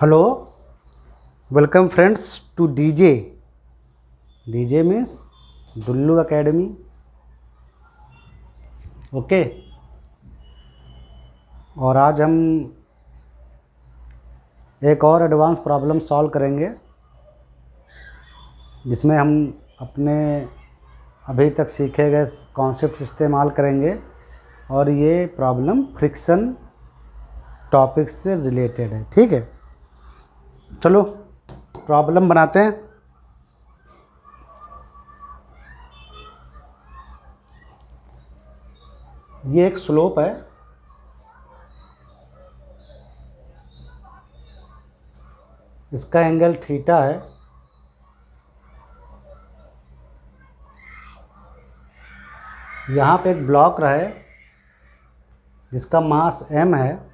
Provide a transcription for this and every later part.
Hello, welcome friends two DJ. DJ means Dullu academy. Okay, और आज हम एक और एडवांस प्रॉब्लम सॉल्व करेंगे जिसमें हम अपने अभी तक सीखे गए कॉन्सेप्ट्स इस्तेमाल करेंगे और ये प्रॉब्लम फ्रिक्शन टॉपिक से रिलेटेड है। ठीक है, चलो प्रॉब्लम बनाते हैं। ये एक स्लोप है, इसका एंगल थीटा है। यहाँ पे एक ब्लॉक रहे जिसका मास m है।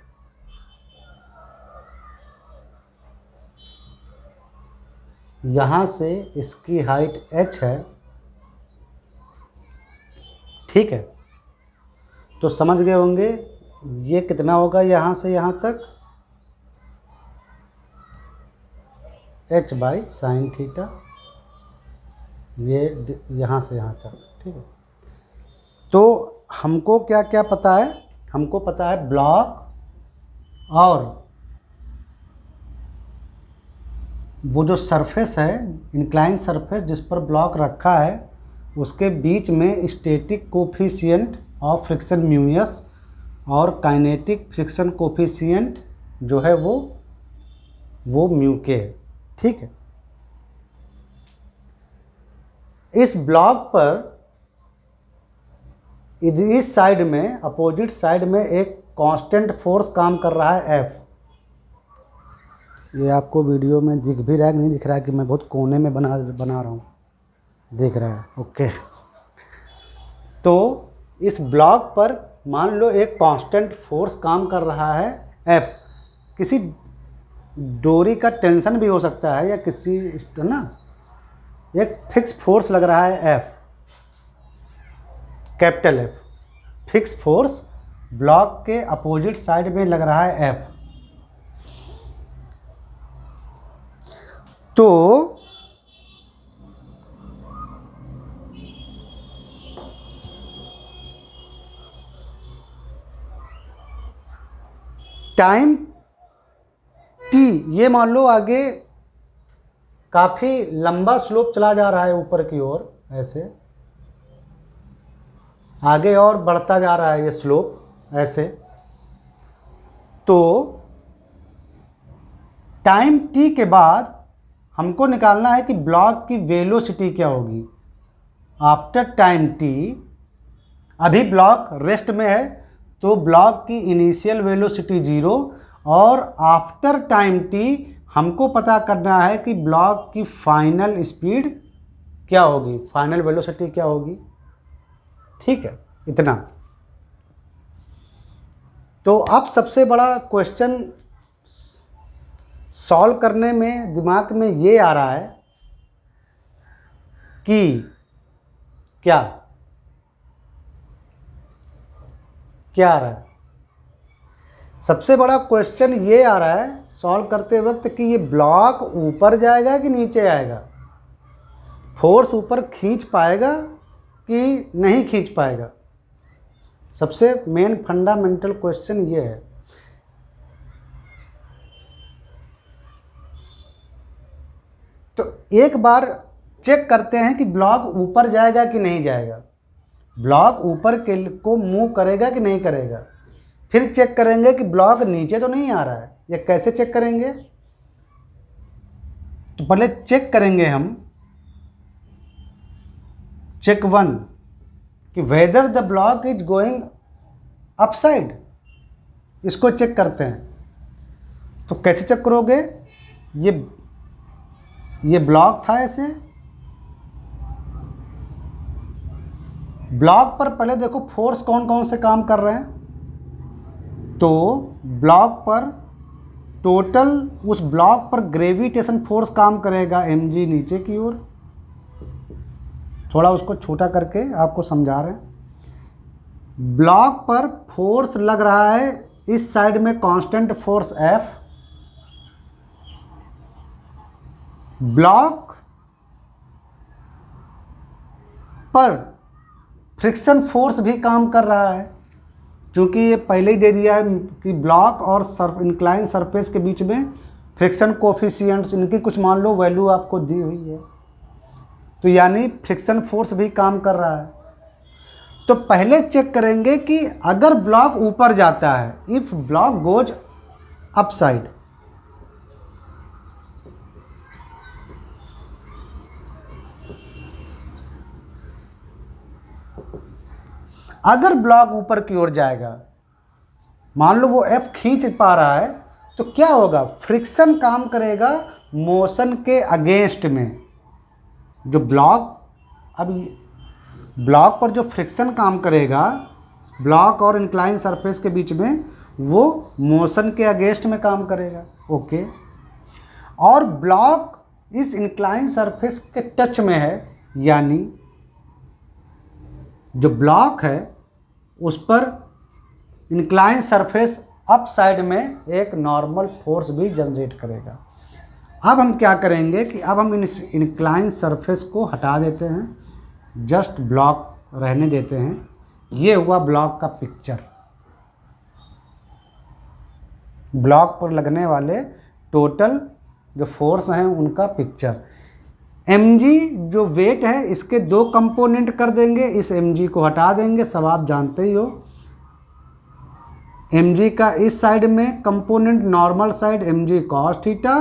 यहाँ से इसकी हाइट h है। ठीक है, तो समझ गए होंगे ये कितना होगा। यहाँ से यहाँ तक h बाई साइन थीटा, ये यहाँ से यहाँ तक। ठीक है, तो हमको क्या क्या पता है? हमको पता है ब्लॉक और वो जो सरफेस है, इंक्लाइन सरफेस जिस पर ब्लॉक रखा है, उसके बीच में static coefficient of friction mu s और काइनेटिक फ्रिक्शन कोफिशिएंट जो है वो म्यू के है। ठीक है, इस ब्लॉक पर इस साइड में, अपोजिट साइड में एक कांस्टेंट फोर्स काम कर रहा है F। ये आपको वीडियो में दिख भी रहा है कि नहीं दिख रहा है कि मैं बहुत कोने में बना रहा हूँ? दिख रहा है। ओके, तो इस ब्लॉक पर मान लो एक कांस्टेंट फोर्स काम कर रहा है F। किसी डोरी का टेंशन भी हो सकता है या किसी, है ना, एक फिक्स फोर्स लग रहा है F, capital F। Fix force block के अपोजिट साइड में लग रहा है F। तो टाइम t, ये मान लो आगे काफ़ी लंबा स्लोप चला जा रहा है ऊपर की ओर, ऐसे आगे और बढ़ता जा रहा है ये स्लोप ऐसे। तो टाइम t के बाद हमको निकालना है कि ब्लॉक की वेलोसिटी क्या होगी आफ्टर टाइम t। अभी ब्लॉक रेस्ट में है तो ब्लॉक की इनिशियल वेलोसिटी 0 और आफ्टर टाइम t हमको पता करना है कि ब्लॉक की फाइनल स्पीड क्या होगी, फाइनल वेलोसिटी क्या होगी। ठीक है, इतना। तो अब सबसे बड़ा क्वेश्चन सॉल्व करने में दिमाग में ये आ रहा है कि क्या आ रहा है? सबसे बड़ा क्वेश्चन ये आ रहा है सॉल्व करते वक्त कि ये ब्लॉक ऊपर जाएगा कि नीचे आएगा, फोर्स ऊपर खींच पाएगा कि नहीं खींच पाएगा। सबसे मेन फंडामेंटल क्वेश्चन ये है। तो एक बार चेक करते हैं कि ब्लॉक ऊपर जाएगा कि नहीं जाएगा, ब्लॉक ऊपर को मूव करेगा कि नहीं करेगा। फिर चेक करेंगे कि ब्लॉक नीचे तो नहीं आ रहा है। ये कैसे चेक करेंगे? तो पहले चेक करेंगे हम चेक 1 कि whether the block is going upside. इसको चेक करते हैं। तो कैसे चेक करोगे? ये ब्लॉक था ऐसे, ब्लॉक पर पहले देखो फोर्स कौन कौन से काम कर रहे हैं। तो ब्लॉक पर टोटल, उस ब्लॉक पर ग्रेविटेशन फोर्स काम करेगा mg नीचे की ओर। थोड़ा उसको छोटा करके आपको समझा रहे हैं। ब्लॉक पर फोर्स लग रहा है इस साइड में कांस्टेंट फोर्स F, ब्लॉक पर फ्रिक्शन फोर्स भी काम कर रहा है, क्योंकि ये पहले ही दे दिया है कि ब्लॉक और इंक्लाइन सरफेस के बीच में फ्रिक्शन कोफिशिएंट्स, इनकी कुछ मान लो वैल्यू आपको दी हुई है, तो यानी फ्रिक्शन फोर्स भी काम कर रहा है। तो पहले चेक करेंगे कि अगर ब्लॉक ऊपर जाता है, इफ ब्लॉक गोज अपसाइड, अगर ब्लॉक ऊपर की ओर जाएगा, मान लो वो एफ खींच पा रहा है, तो क्या होगा, फ्रिक्शन काम करेगा मोशन के अगेंस्ट में। जो ब्लॉक, अब ब्लॉक पर जो फ्रिक्शन काम करेगा ब्लॉक और इंक्लाइन सरफेस के बीच में, वो मोशन के अगेंस्ट में काम करेगा। ओके, और ब्लॉक इस इंक्लाइन सरफेस के टच में है, यानी जो ब्लॉक है उस पर इंक्लाइन सरफेस अप साइड में एक नॉर्मल फोर्स भी जनरेट करेगा। अब हम क्या करेंगे कि अब हम इस इंक्लाइन सरफेस को हटा देते हैं, जस्ट ब्लॉक रहने देते हैं। ये हुआ ब्लॉक का पिक्चर, ब्लॉक पर लगने वाले टोटल जो फोर्स हैं उनका पिक्चर। mg जो वेट है इसके दो कंपोनेंट कर देंगे, इस mg को हटा देंगे, सब आप जानते ही हो। mg का इस साइड में component normal side mg cos theta,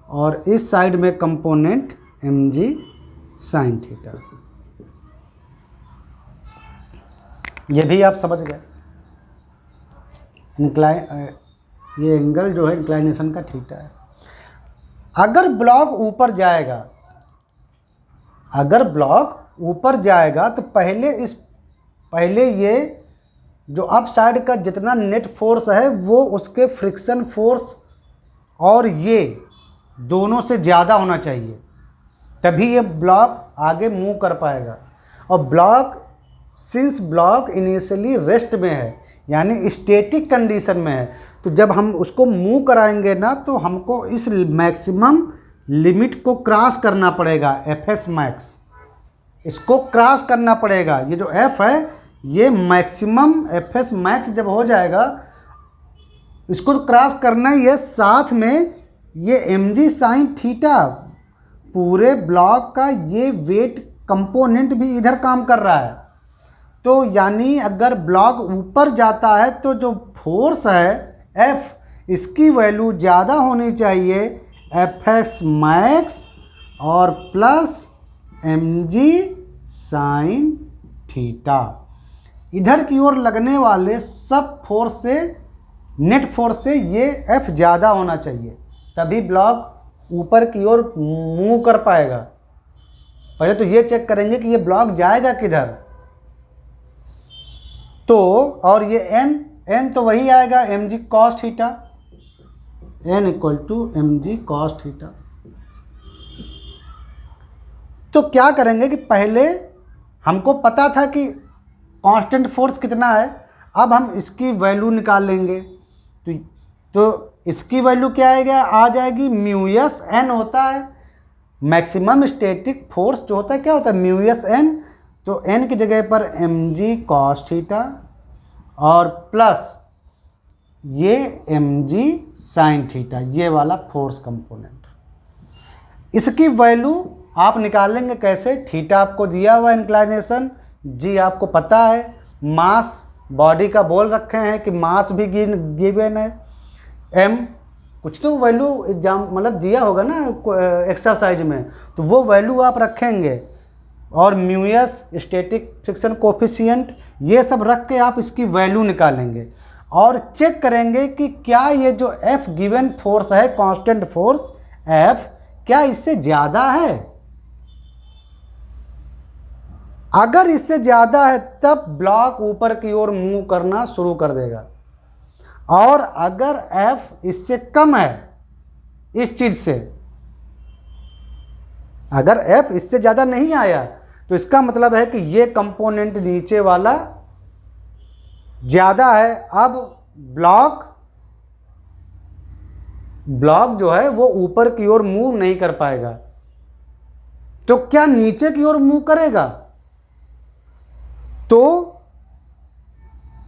और इस साइड में कंपोनेंट mg साइन थीटा। ये भी आप समझ गए, ये एंगल जो है इंक्लाइनेशन का थीटा है। अगर ब्लॉक ऊपर जाएगा, अगर ब्लॉक ऊपर जाएगा तो पहले ये जो अप साइड का जितना नेट फोर्स है वो उसके फ्रिक्शन फोर्स और ये दोनों से ज़्यादा होना चाहिए, तभी ये ब्लॉक आगे मूव कर पाएगा। और block, since block initially rest में है, यानी स्टैटिक कंडीशन में है, तो जब हम उसको मूव कराएंगे ना, तो हमको इस मैक्सिमम लिमिट को क्रॉस करना पड़ेगा, एफएस मैक्स, इसको क्रॉस करना पड़ेगा। ये जो एफ है ये मैक्सिमम एफएस मैक्स जब हो जाएगा, इसको तो क्रॉस करना ही है। साथ में ये mg साइन थीटा, पूरे ब्लॉक का ये वेट कंपोनेंट भी इधर काम कर रहा है। तो यानी अगर ब्लॉक ऊपर जाता है तो जो फोर्स है F, इसकी वैल्यू ज़्यादा होनी चाहिए एफएस मैक्स और प्लस mg साइन थीटा। इधर की ओर लगने वाले सब फोर्स से, नेट फोर्स से ये F ज़्यादा होना चाहिए, तभी ब्लॉक ऊपर की ओर मूव कर पाएगा। पहले तो ये चेक करेंगे कि ये ब्लॉक जाएगा किधर, तो और ये n तो वही आएगा mg cos theta, n equal to mg cos theta. तो क्या करेंगे कि पहले हमको पता था कि कांस्टेंट फोर्स कितना है, अब हम इसकी वैल्यू निकाल लेंगे। तो इसकी वैल्यू क्या आएगा, आ जाएगी म्यू एस एन होता है मैक्सिमम स्टैटिक फोर्स जो होता है, क्या होता है म्यू एस एन। तो n की जगह पर mg cos थीटा और प्लस ये mg sin थीटा, ये वाला फोर्स कंपोनेंट। इसकी वैल्यू आप निकालेंगे कैसे, थीटा आपको दिया हुआ इंक्लाइनेशन, g आपको पता है, मास बॉडी का बोल रखे हैं कि मास भी गिवन है, m कुछ तो वैल्यू एग्जाम मतलब दिया होगा ना एक्सरसाइज में, तो वो वैल्यू आप रखेंगे, और mu S static friction coefficient, ये सब रख के आप इसकी वैल्यू निकालेंगे और चेक करेंगे कि क्या ये जो F गिवन फोर्स है, कांस्टेंट फोर्स F, क्या इससे ज़्यादा है। अगर इससे ज़्यादा है तब ब्लॉक ऊपर की ओर मूव करना शुरू कर देगा, और अगर F इससे कम है इस चीज़ से, अगर F इससे ज़्यादा नहीं आया तो इसका मतलब है कि ये कंपोनेंट नीचे वाला ज़्यादा है। अब ब्लॉक जो है वो ऊपर की ओर मूव नहीं कर पाएगा, तो क्या नीचे की ओर मूव करेगा? तो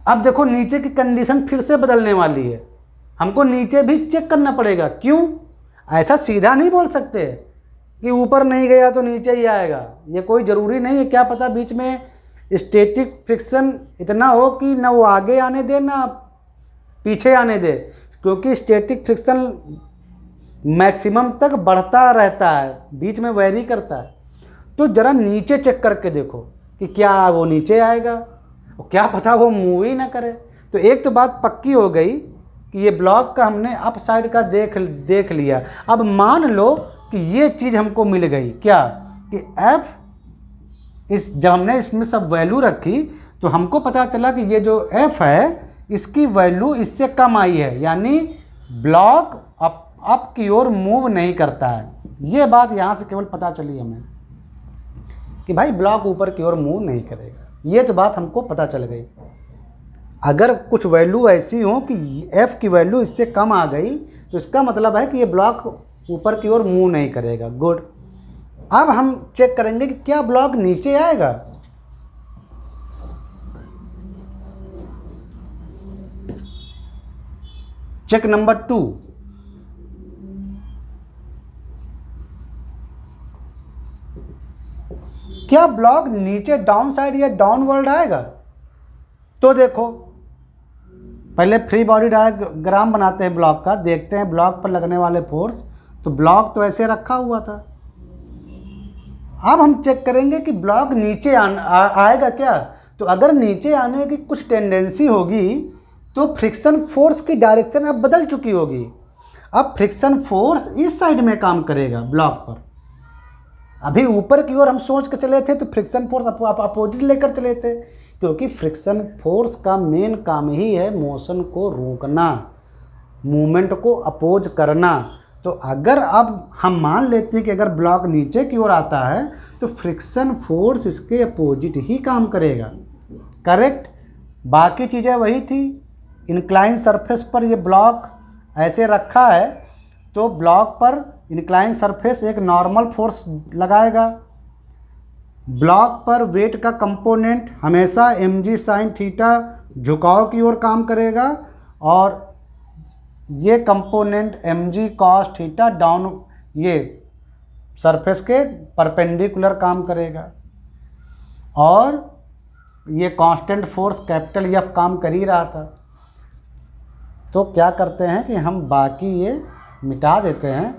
अब देखो नीचे की कंडीशन फिर से बदलने वाली है, हमको नीचे भी चेक करना पड़ेगा। क्यों? ऐसा सीधा नहीं बोल सकते कि ऊपर नहीं गया तो नीचे ही आएगा, ये कोई ज़रूरी नहीं है। क्या पता बीच में स्टैटिक फ्रिक्शन इतना हो कि ना वो आगे आने दे ना पीछे आने दे, क्योंकि स्टैटिक फ्रिक्शन मैक्सिमम तक बढ़ता रहता है, बीच में वेरी करता है। तो ज़रा नीचे चेक करके देखो कि क्या वो नीचे आएगा, और क्या पता वो मूव ही ना करे। तो एक तो बात पक्की हो गई कि ये ब्लॉक का हमने अप साइड का देख लिया। अब मान लो कि ये चीज़ हमको मिल गई, क्या कि एफ जब हमने इसमें सब वैल्यू रखी तो हमको पता चला कि ये जो एफ है इसकी वैल्यू इससे कम आई है, यानी ब्लॉक अप की ओर मूव नहीं करता है। ये बात यहाँ से केवल पता चली हमें कि भाई ब्लॉक ऊपर की ओर मूव नहीं करेगा, ये तो बात हमको पता चल गई। अगर कुछ वैल्यू ऐसी हो कि एफ की वैल्यू इससे कम आ गई तो इसका मतलब है कि ये ब्लॉक ऊपर की ओर मूव नहीं करेगा। गुड। अब हम चेक करेंगे कि क्या ब्लॉक नीचे आएगा। चेक नंबर 2, क्या ब्लॉक नीचे डाउन साइड या डाउनवर्ड आएगा? तो देखो पहले फ्री बॉडी डायग्राम बनाते हैं ब्लॉक का, देखते हैं ब्लॉक पर लगने वाले फोर्स। तो ब्लॉक तो ऐसे रखा हुआ था। अब हम चेक करेंगे कि ब्लॉक नीचे आएगा क्या। तो अगर नीचे आने की कुछ टेंडेंसी होगी तो फ्रिक्शन फोर्स की डायरेक्शन अब बदल चुकी होगी। अब फ्रिक्शन फोर्स इस साइड में काम करेगा ब्लॉक पर। अभी ऊपर की ओर हम सोच के चले थे तो फ्रिक्शन फोर्स अपोजिट लेकर चले थे, क्योंकि फ्रिक्शन फोर्स का मेन काम ही है मोशन को रोकना, मूवमेंट को अपोज करना। तो अगर अब हम मान लेते हैं कि अगर ब्लॉक नीचे की ओर आता है तो फ्रिक्शन फोर्स इसके अपोजिट ही काम करेगा। करेक्ट। बाकी चीज़ें वही थी। इंक्लाइन सरफेस पर ये ब्लॉक ऐसे रखा है तो ब्लॉक पर इंक्लाइन सरफेस एक नॉर्मल फोर्स लगाएगा। ब्लॉक पर वेट का कंपोनेंट हमेशा mg साइन थीटा झुकाव की ओर काम करेगा, और ये component mg cos theta down ये सरफेस के परपेंडिकुलर काम करेगा। और ये कांस्टेंट फोर्स कैपिटल F काम कर ही रहा था। तो क्या करते हैं कि हम बाकी ये मिटा देते हैं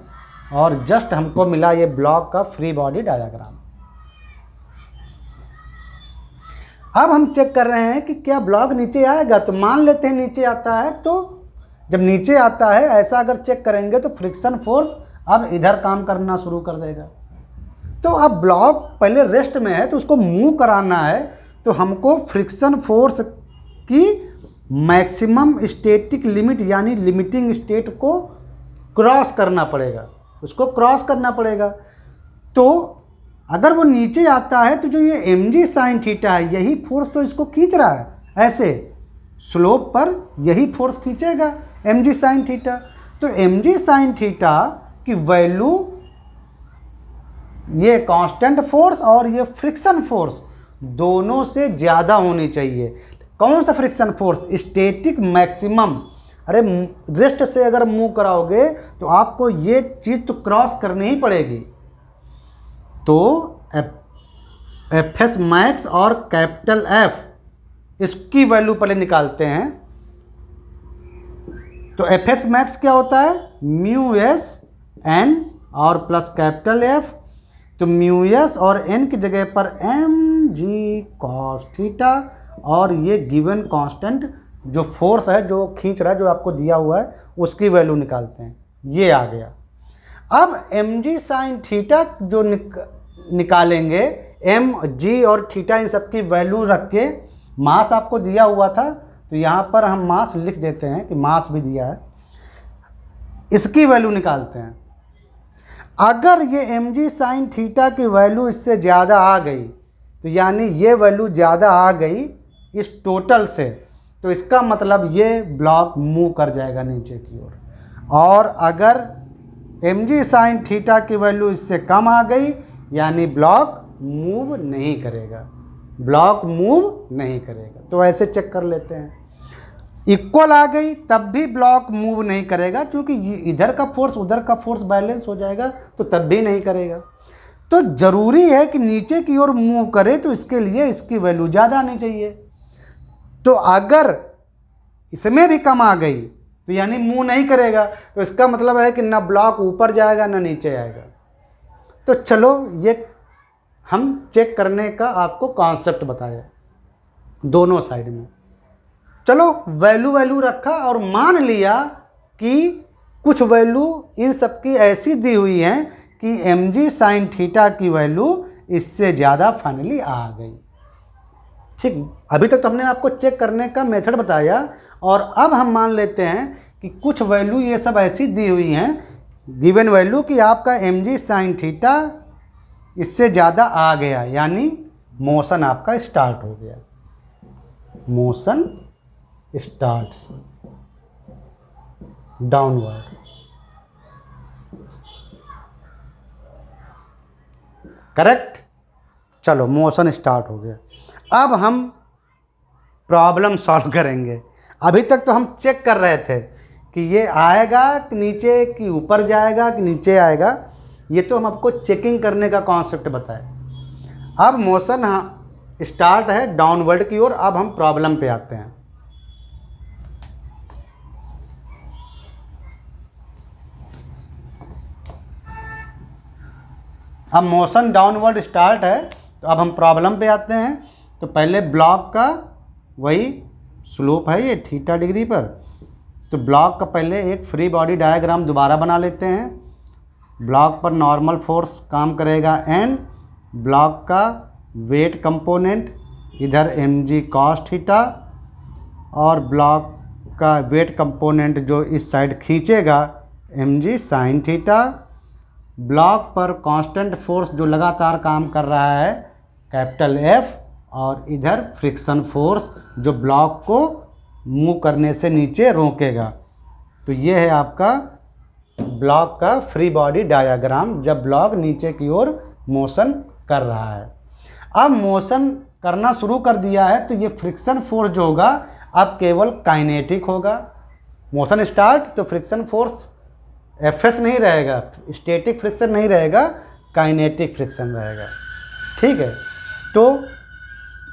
और जस्ट हमको मिला ये ब्लॉक का फ्री बॉडी डायग्राम। अब हम चेक कर रहे हैं कि क्या ब्लॉक नीचे आएगा। तो मान लेते हैं नीचे आता है, तो जब नीचे आता है ऐसा अगर चेक करेंगे तो फ्रिक्शन फोर्स अब इधर काम करना शुरू कर देगा। तो अब ब्लॉक पहले रेस्ट में है तो उसको मूव कराना है, तो हमको फ्रिक्शन फोर्स की मैक्सिमम स्टैटिक लिमिट यानी लिमिटिंग स्टेट को क्रॉस करना पड़ेगा, उसको क्रॉस करना पड़ेगा। तो अगर वो नीचे आता है तो जो ये mg साइन थीटा है यही फोर्स तो इसको खींच रहा है, ऐसे स्लोप पर यही फोर्स खींचेगा mg साइन थीटा। तो mg साइन थीटा की वैल्यू ये कांस्टेंट फोर्स और ये फ्रिक्शन फोर्स दोनों से ज़्यादा होनी चाहिए। कौन सा फ्रिक्शन फोर्स? Static maximum. अरे रेस्ट से अगर मूव कराओगे तो आपको ये चीज़ तो क्रॉस करनी ही पड़ेगी। तो एफ एस मैक्स और कैपिटल एफ इसकी वैल्यू पहले निकालते हैं। तो एफ एस मैक्स क्या होता है? म्यू एस एन और प्लस कैपिटल एफ। तो म्यू एस और एन की जगह पर एम जी कॉस थीटा और ये गिवन कांस्टेंट जो फोर्स है जो खींच रहा है जो आपको दिया हुआ है उसकी वैल्यू निकालते हैं। ये आ गया। अब एम जी साइन थीटा जो निकालेंगे, एम जी और थीटा इन सब की वैल्यू रख के, मास आपको दिया हुआ था तो यहाँ पर हम मास लिख देते हैं कि मास भी दिया है, इसकी वैल्यू निकालते हैं। अगर ये एम जी साइन थीटा की वैल्यू इससे ज़्यादा आ गई तो यानी ये वैल्यू ज़्यादा आ गई इस टोटल से, तो इसका मतलब ये ब्लॉक मूव कर जाएगा नीचे की ओर। और अगर एम जी साइन थीटा की वैल्यू इससे कम आ गई यानी ब्लॉक मूव नहीं करेगा, ब्लॉक मूव नहीं करेगा। तो ऐसे चेक कर लेते हैं। इक्वल आ गई तब भी ब्लॉक मूव नहीं करेगा, क्योंकि इधर का फोर्स उधर का फोर्स बैलेंस हो जाएगा, तो तब भी नहीं करेगा। तो ज़रूरी है कि नीचे की ओर मूव करे, तो इसके लिए इसकी वैल्यू ज़्यादा आनी चाहिए। तो अगर इसमें भी कम आ गई तो यानी मूव नहीं करेगा, तो इसका मतलब है कि ना ब्लॉक ऊपर जाएगा ना नीचे आएगा। तो चलो ये हम चेक करने का आपको कॉन्सेप्ट बताया दोनों साइड में। चलो वैल्यू रखा और मान लिया कि कुछ वैल्यू इन सब की ऐसी दी हुई हैं कि mg sin थीटा की वैल्यू इससे ज़्यादा फाइनली आ गई। ठीक, अभी तक तो हमने आपको चेक करने का मेथड बताया, और अब हम मान लेते हैं कि कुछ वैल्यू ये सब ऐसी दी हुई हैं, गिवन वैल्यू कि आपका mg sin थीटा इससे ज़्यादा आ गया, यानी मोशन आपका स्टार्ट हो गया। Motion starts downward. करेक्ट। चलो मोशन स्टार्ट हो गया। अब हम प्रॉब्लम सॉल्व करेंगे। अभी तक तो हम चेक कर रहे थे कि ये आएगा कि नीचे, कि ऊपर जाएगा कि नीचे आएगा। ये तो हम आपको चेकिंग करने का कॉन्सेप्ट बताए। अब मोशन स्टार्ट है डाउनवर्ड की ओर। अब हम प्रॉब्लम पे आते हैं। अब मोशन डाउनवर्ड स्टार्ट है, तो अब हम प्रॉब्लम पे आते हैं। तो पहले ब्लॉक का वही स्लोप है ये थीटा डिग्री पर, तो ब्लॉक का पहले एक फ्री बॉडी डायग्राम दोबारा बना लेते हैं। ब्लॉक पर नॉर्मल फोर्स काम करेगा n, ब्लॉक का वेट कंपोनेंट इधर mg cos थीटा, और ब्लॉक का वेट कंपोनेंट जो इस साइड खींचेगा mg sin थीटा। ब्लॉक पर कांस्टेंट फोर्स जो लगातार काम कर रहा है कैपिटल F, और इधर फ्रिक्शन फोर्स जो ब्लॉक को मूव करने से नीचे रोकेगा। तो ये है आपका ब्लॉक का फ्री बॉडी डायग्राम जब ब्लॉक नीचे की ओर मोशन कर रहा है। अब मोशन करना शुरू कर दिया है, तो ये फ्रिक्शन फोर्स जो होगा अब केवल काइनेटिक होगा। मोशन स्टार्ट तो फ्रिक्शन फोर्स एफएस नहीं रहेगा, स्टैटिक फ्रिक्शन नहीं रहेगा, काइनेटिक फ्रिक्शन रहेगा। ठीक है, तो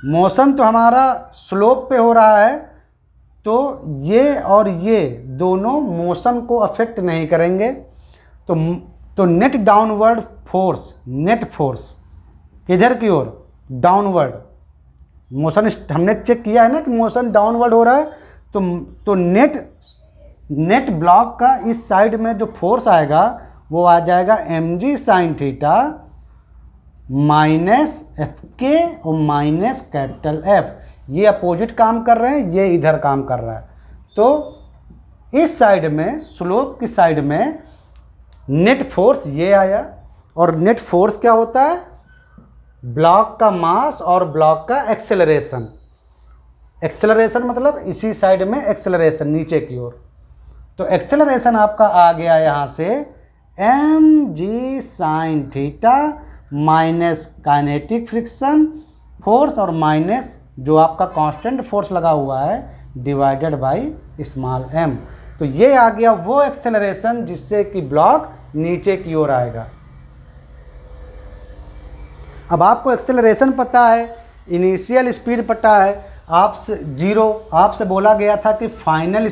मोशन तो हमारा स्लोप पे हो रहा है, तो ये और ये दोनों मोशन को अफेक्ट नहीं करेंगे। तो net downward force, net force किधर की ओर, डाउनवर्ड। मोशन हमने चेक किया है ना कि मोशन डाउनवर्ड हो रहा है, तो नेट ब्लॉक का इस साइड में जो फोर्स आएगा वो आ जाएगा mg sin theta minus Fk और माइनस कैपिटल F। ये अपोजिट काम कर रहे हैं, ये इधर काम कर रहा है। तो इस साइड में, स्लोप की साइड में नेट फोर्स ये आया, और नेट फोर्स क्या होता है, ब्लॉक का मास और ब्लॉक का एक्सेलरेशन। एक्सेलरेशन मतलब इसी साइड में एक्सेलरेशन नीचे की ओर। तो एक्सेलरेशन आपका आ गया यहाँ से mg sin theta minus kinetic friction force और माइनस जो आपका कांस्टेंट फोर्स लगा हुआ है डिवाइडेड बाय स्मॉल m। तो ये आ गया वो एक्सेलरेशन जिससे कि ब्लॉक नीचे की ओर आएगा। अब आपको एक्सेलरेशन पता है, इनिशियल स्पीड पता है, आपसे जीरो, आपसे बोला गया था कि फाइनल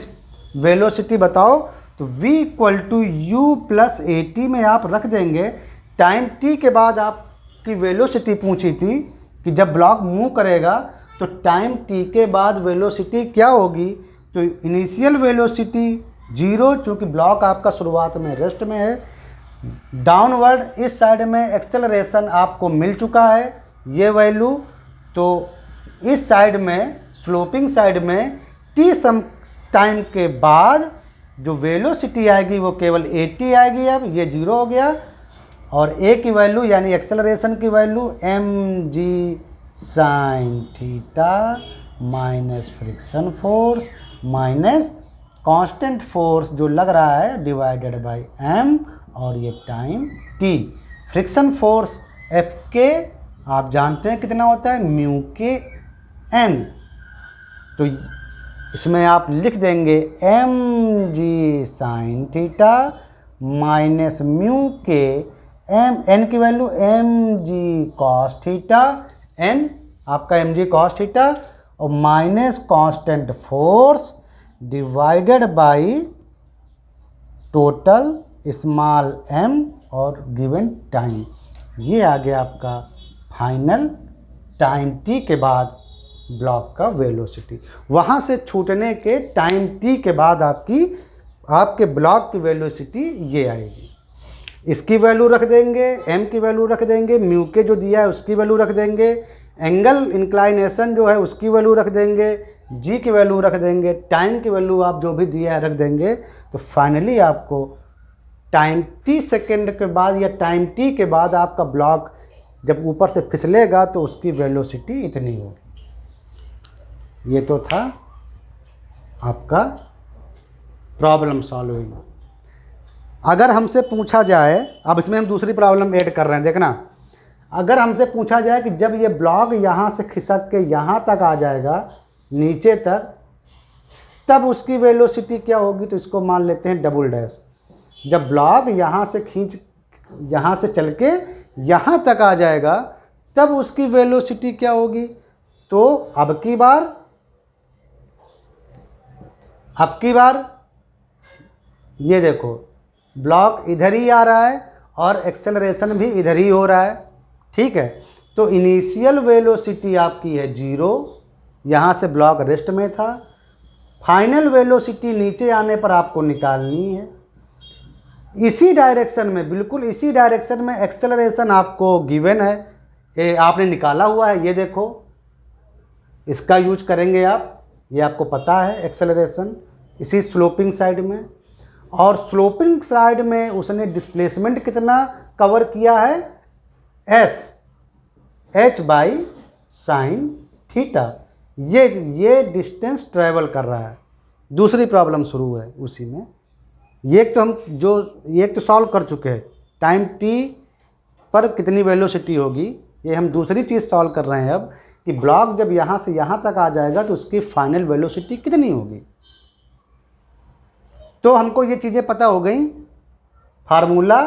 वेलोसिटी बताओ, तो v equal to U plus A T में आप रख देंगे। टाइम t के बाद आपकी वेलोसिटी पूछी थी कि जब ब्लॉक मूव करेगा तो टाइम t के बाद वेलोसिटी क्या होगी, तो इनिशियल वेलोसिटी 0, चूँकि ब्लॉक आपका शुरुआत में रेस्ट में है। डाउनवर्ड इस साइड में एक्सेलरेशन आपको मिल चुका है ये वैल्यू, तो इस साइड में स्लोपिंग साइड में t सम टाइम के बाद जो वेलोसिटी आएगी वो केवल 80 आएगी। अब ये 0 हो गया, और a की वैल्यू यानी एक्सेलरेशन की value mg sin theta minus friction force minus constant force जो लग रहा है डिवाइडेड बाय m, और ये time t। Friction force F के आप जानते हैं कितना होता है, म्यू के एन। तो इसमें आप लिख देंगे M G sine theta minus mu K M, N की value M G cos theta, N आपका एम जी कॉस थीटा, और minus constant force divided by total small M और गिवन टाइम। ये आ गया आपका फाइनल टाइम टी के बाद ब्लॉक का वेलोसिटी। वहाँ से छूटने के टाइम टी के बाद आपके ब्लॉक की वेलोसिटी ये आएगी। इसकी वैल्यू रख देंगे, एम की वैल्यू रख देंगे, म्यू के जो दिया है उसकी वैल्यू रख देंगे, एंगल इंक्लाइनेशन जो है उसकी वैल्यू रख देंगे, जी की वैल्यू रख देंगे, टाइम की वैल्यू आप जो भी दिया है रख देंगे। तो फाइनली आपको टाइम टी सेकेंड के बाद या टाइम टी के बाद आपका ब्लॉक जब ऊपर से फिसलेगा तो उसकी वेलोसिटी इतनी होगी। ये तो था आपका प्रॉब्लम सॉल्विंग। अगर हमसे पूछा जाए, अब इसमें हम दूसरी प्रॉब्लम ऐड कर रहे हैं, देखना। अगर हमसे पूछा जाए कि जब ये ब्लॉक यहाँ से खिसक के यहाँ तक आ जाएगा नीचे तक, तब उसकी वेलोसिटी क्या होगी, तो इसको मान लेते हैं डबल डैश। जब ब्लॉक यहाँ से चल के यहाँ तक आ जाएगा तब उसकी वेलोसिटी क्या होगी। तो अब की बार ये देखो ब्लॉक इधर ही आ रहा है और एक्सेलरेशन भी इधर ही हो रहा है, ठीक है। तो इनिशियल वेलोसिटी आपकी है 0, यहाँ से ब्लॉक रेस्ट में था। फाइनल वेलोसिटी नीचे आने पर आपको निकालनी है। इसी डायरेक्शन में, बिल्कुल इसी डायरेक्शन में एक्सेलरेशन आपको गिवन है, ये आपने निकाला हुआ है, ये देखो, इसका यूज करेंगे आप, ये आपको पता है एक्सेलरेशन इसी स्लोपिंग साइड में। और स्लोपिंग साइड में उसने डिस्प्लेसमेंट कितना कवर किया है, S H by sine theta. ये डिस्टेंस ट्रेवल कर रहा है। दूसरी प्रॉब्लम शुरू है उसी में। ये एक तो सॉल्व कर चुके हैं, टाइम टी पर कितनी वेलोसिटी होगी, ये हम दूसरी चीज़ सॉल्व कर रहे हैं अब, कि ब्लॉक जब यहाँ से यहाँ तक आ जाएगा तो उसकी फाइनल वेलोसिटी कितनी होगी। तो हमको ये चीज़ें पता हो गई। फार्मूला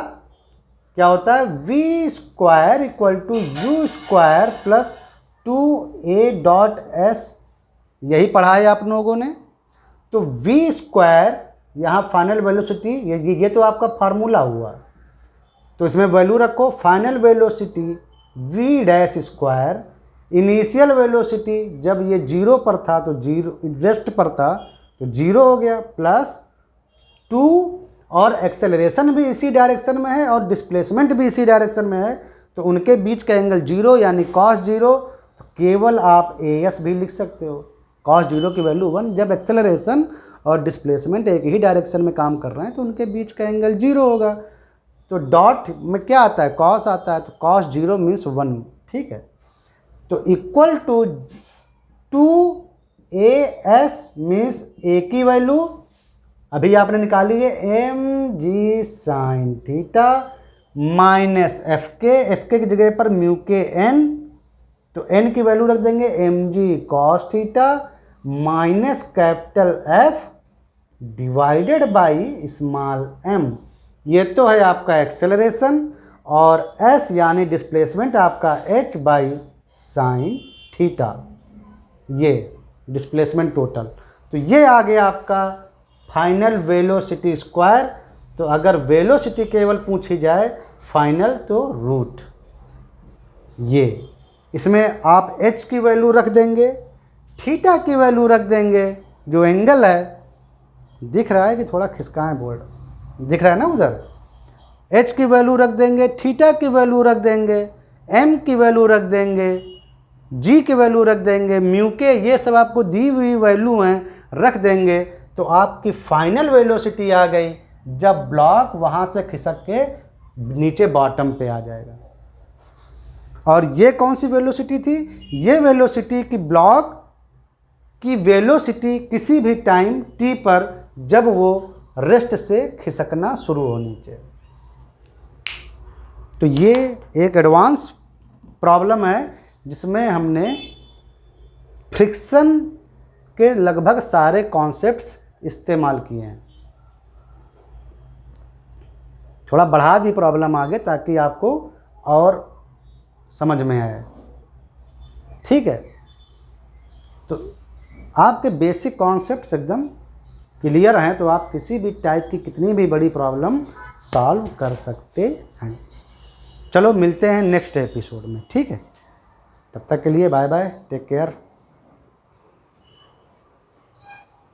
क्या होता है, V square equal to U square plus 2a.s, यही पढ़ा है आप लोगों ने। तो वी स्क्वायर यहाँ फाइनल वेलोसिटी, ये तो आपका फार्मूला हुआ। तो इसमें वैल्यू रखो, final velocity V dash square, initial velocity जब ये 0 पर था तो 0 रेस्ट पर था तो 0 हो गया, प्लस 2, और एक्सेलरेशन भी इसी डायरेक्शन में है और डिस्प्लेसमेंट भी इसी डायरेक्शन में है, तो उनके बीच का एंगल 0 यानी cos 0। तो केवल आप as भी लिख सकते हो, cos 0 की वैल्यू 1। जब एक्सेलरेशन और डिस्प्लेसमेंट एक ही डायरेक्शन में काम कर रहे हैं तो उनके बीच का एंगल 0 होगा। तो डॉट में क्या आता है, cos आता है, तो cos 0 मीन्स 1, ठीक है। तो equal to 2as means a की वैल्यू अभी आपने निकाली है M G sine theta minus F K की जगह पर म्यू के एन, तो एन की वैल्यू रख देंगे M G cos theta minus capital F divided by small M. ये तो है आपका एक्सेलरेशन, और एस यानी डिस्प्लेसमेंट आपका एच बाई साइन थीटा, ये डिस्प्लेसमेंट टोटल। तो ये आ गया आपका फाइनल वेलोसिटी स्क्वायर। तो अगर वेलोसिटी केवल पूछी जाए फाइनल तो रूट, ये इसमें आप h की वैल्यू रख देंगे, थीटा की वैल्यू रख देंगे, जो एंगल है, दिख रहा है कि थोड़ा खिसकाएं बोर्ड, दिख रहा है ना उधर, h की वैल्यू रख देंगे, थीटा की वैल्यू रख देंगे, m की वैल्यू रख देंगे, g की वैल्यू रख देंगे, म्यू के, ये सब आपको दी हुई वैल्यू हैं, रख देंगे। तो आपकी फाइनल वेलोसिटी आ गई जब ब्लॉक वहाँ से खिसक के नीचे बॉटम पे आ जाएगा। और ये कौन सी वेलोसिटी थी, ये वेलोसिटी की ब्लॉक की वेलोसिटी किसी भी टाइम t पर जब वो रेस्ट से खिसकना शुरू हो नीचे। तो ये एक एडवांस प्रॉब्लम है जिसमें हमने फ्रिक्शन के लगभग सारे कॉन्सेप्ट्स इस्तेमाल किए हैं। थोड़ा बढ़ा दी प्रॉब्लम आगे ताकि आपको और समझ में आए। ठीक है, तो आपके बेसिक कॉन्सेप्ट्स एकदम क्लियर हैं तो आप किसी भी टाइप की कितनी भी बड़ी प्रॉब्लम सॉल्व कर सकते हैं। चलो मिलते हैं नेक्स्ट एपिसोड में, ठीक है? तब तक के लिए बाय बाय, टेक केयर।